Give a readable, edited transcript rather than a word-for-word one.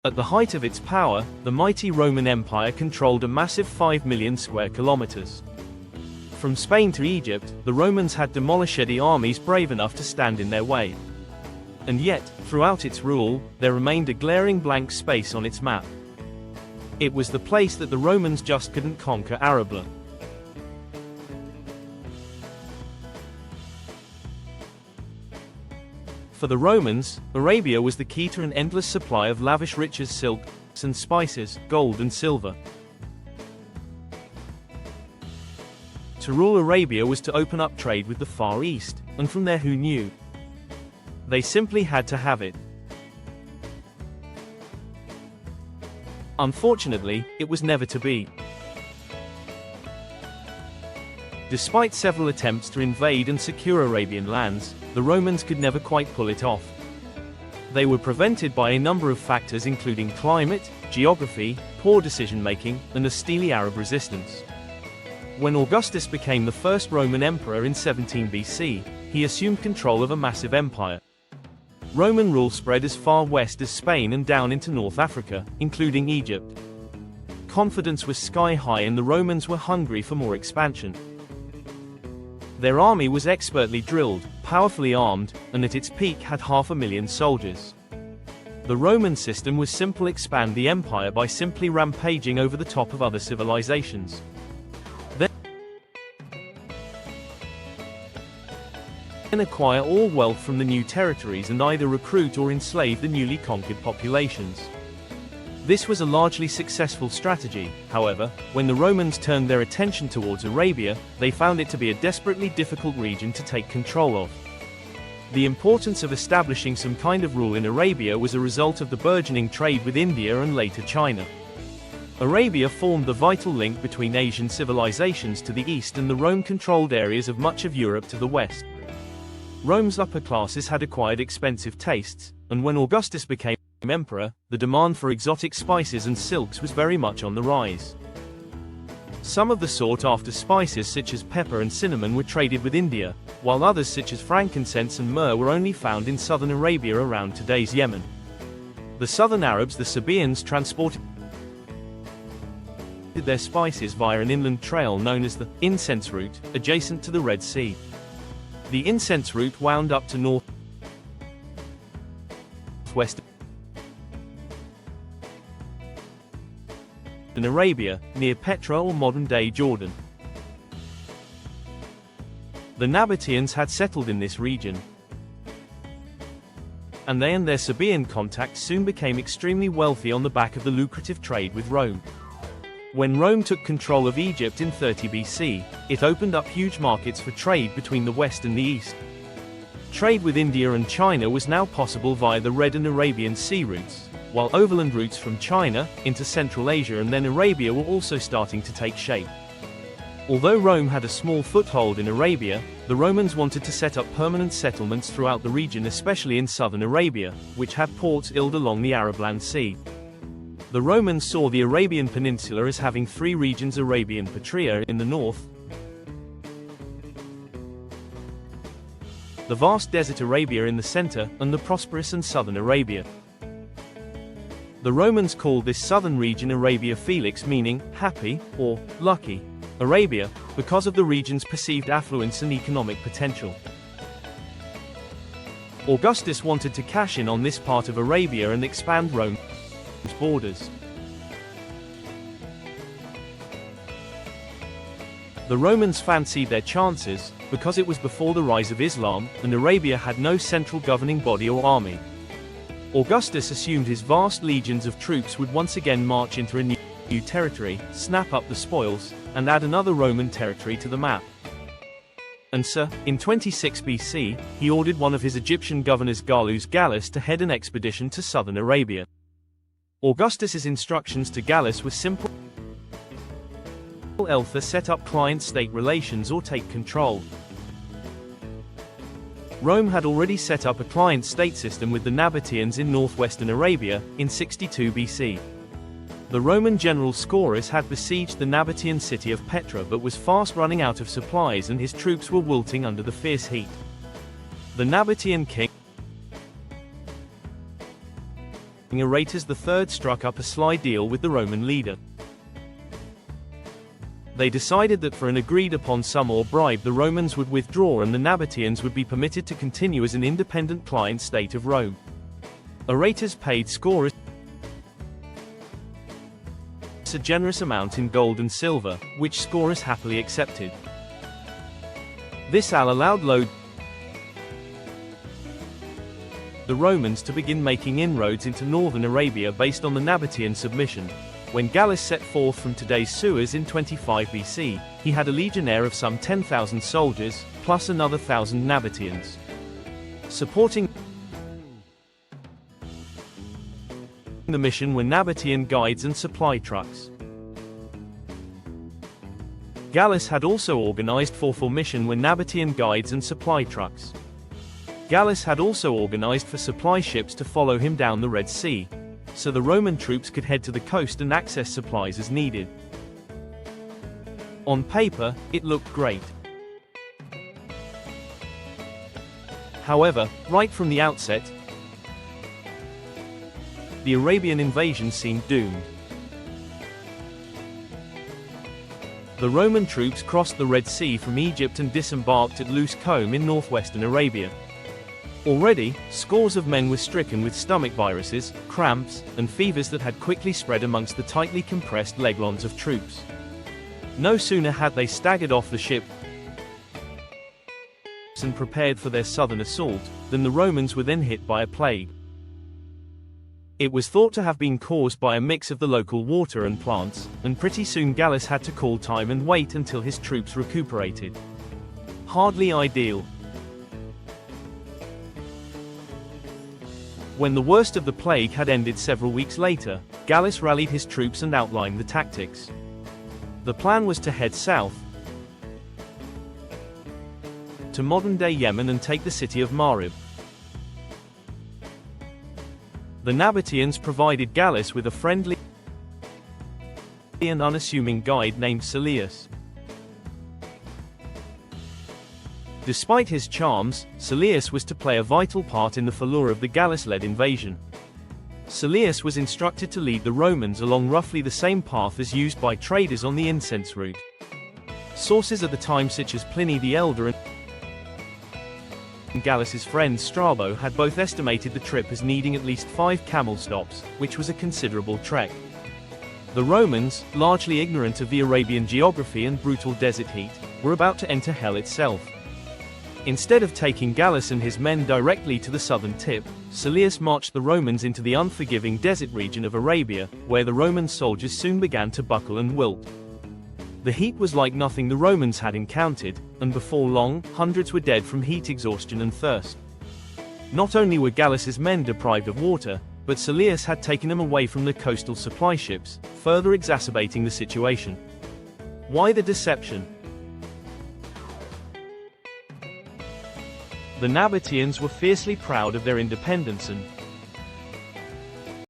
At the height of its power, the mighty Roman Empire controlled a massive 5 million square kilometers. From Spain to Egypt, the Romans had demolished any armies brave enough to stand in their way. And yet, throughout its rule, there remained a glaring blank space on its map. It was the place that the Romans just couldn't conquer: Arabia. For the Romans, Arabia was the key to an endless supply of lavish riches, silks and spices, gold and silver. To rule Arabia was to open up trade with the Far East, and from there who knew? They simply had to have it. Unfortunately, it was never to be. Despite several attempts to invade and secure Arabian lands, the Romans could never quite pull it off. They were prevented by a number of factors including climate, geography, poor decision-making, and a steely Arab resistance. When Augustus became the first Roman emperor in 17 BC, he assumed control of a massive empire. Roman rule spread as far west as Spain and down into North Africa, including Egypt. Confidence was sky high and the Romans were hungry for more expansion. Their army was expertly drilled, powerfully armed, and at its peak had 500,000 soldiers. The Roman system was simple: expand the empire by simply rampaging over the top of other civilizations. Then acquire all wealth from the new territories and either recruit or enslave the newly conquered populations. This was a largely successful strategy. However, when the Romans turned their attention towards Arabia, they found it to be a desperately difficult region to take control of. The importance of establishing some kind of rule in Arabia was a result of the burgeoning trade with India and later China. Arabia formed the vital link between Asian civilizations to the east and the Rome-controlled areas of much of Europe to the west. Rome's upper classes had acquired expensive tastes, and when Augustus became emperor, the demand for exotic spices and silks was very much on the rise. Some of the sought-after spices such as pepper and cinnamon were traded with India, while others such as frankincense and myrrh were only found in southern Arabia around today's Yemen. The southern Arabs, the Sabaeans, transported their spices via an inland trail known as the incense route, adjacent to the Red Sea. The incense route wound up to northwest in Arabia, near Petra or modern-day Jordan. The Nabateans had settled in this region, and they and their Sabaean contacts soon became extremely wealthy on the back of the lucrative trade with Rome. When Rome took control of Egypt in 30 BC, it opened up huge markets for trade between the West and the East. Trade with India and China was now possible via the Red and Arabian Sea routes, while overland routes from China into Central Asia and then Arabia were also starting to take shape. Although Rome had a small foothold in Arabia, the Romans wanted to set up permanent settlements throughout the region, especially in southern Arabia, which had ports built along the Arabland Sea. The Romans saw the Arabian Peninsula as having three regions: Arabian Patria in the north, the vast desert Arabia in the center, and the prosperous and southern Arabia. The Romans called this southern region Arabia Felix, meaning happy or lucky Arabia, because of the region's perceived affluence and economic potential. Augustus wanted to cash in on this part of Arabia and expand Rome's borders. The Romans fancied their chances, because it was before the rise of Islam, and Arabia had no central governing body or army. Augustus assumed his vast legions of troops would once again march into a new territory, snap up the spoils, and add another Roman territory to the map. And so, in 26 BC, he ordered one of his Egyptian governors, Gallus Gallus, to head an expedition to southern Arabia. Augustus's instructions to Gallus were simple: either set up client-state relations or take control. Rome had already set up a client-state system with the Nabateans in northwestern Arabia, in 62 BC. The Roman general Scaurus had besieged the Nabatean city of Petra but was fast running out of supplies and his troops were wilting under the fierce heat. The Nabatean king Aretas III struck up a sly deal with the Roman leader. They decided that for an agreed-upon sum or bribe the Romans would withdraw and the Nabateans would be permitted to continue as an independent client state of Rome. Aretas paid Scaurus a generous amount in gold and silver, which Scaurus happily accepted. This allowed the Romans to begin making inroads into northern Arabia based on the Nabatean submission. When Gallus set forth from today's Suez in 25 BC, he had a legionnaire of some 10,000 soldiers, plus another 1,000 Nabateans. Supporting the mission were Nabatean guides and supply trucks. Gallus had also organized for mission were Nabatean guides and supply trucks. Gallus had also organized for supply ships to follow him down the Red Sea, so the Roman troops could head to the coast and access supplies as needed. On paper, it looked great. However, right from the outset, the Arabian invasion seemed doomed. The Roman troops crossed the Red Sea from Egypt and disembarked at Lus Combe in northwestern Arabia. Already, scores of men were stricken with stomach viruses, cramps, and fevers that had quickly spread amongst the tightly compressed leglons of troops. No sooner had they staggered off the ship and prepared for their southern assault, than the Romans were then hit by a plague. It was thought to have been caused by a mix of the local water and plants, and pretty soon Gallus had to call time and wait until his troops recuperated. Hardly ideal. When the worst of the plague had ended several weeks later, Gallus rallied his troops and outlined the tactics. The plan was to head south to modern-day Yemen and take the city of Marib. The Nabateans provided Gallus with a friendly and unassuming guide named Silius. Despite his charms, Silius was to play a vital part in the allure of the Gallus-led invasion. Silius was instructed to lead the Romans along roughly the same path as used by traders on the incense route. Sources at the time such as Pliny the Elder and Gallus's friend Strabo had both estimated the trip as needing at least 5 camel stops, which was a considerable trek. The Romans, largely ignorant of the Arabian geography and brutal desert heat, were about to enter hell itself. Instead of taking Gallus and his men directly to the southern tip, Silius marched the Romans into the unforgiving desert region of Arabia, where the Roman soldiers soon began to buckle and wilt. The heat was like nothing the Romans had encountered, and before long, hundreds were dead from heat exhaustion and thirst. Not only were Gallus's men deprived of water, but Silius had taken them away from the coastal supply ships, further exacerbating the situation. Why the deception? The Nabateans were fiercely proud of their independence and,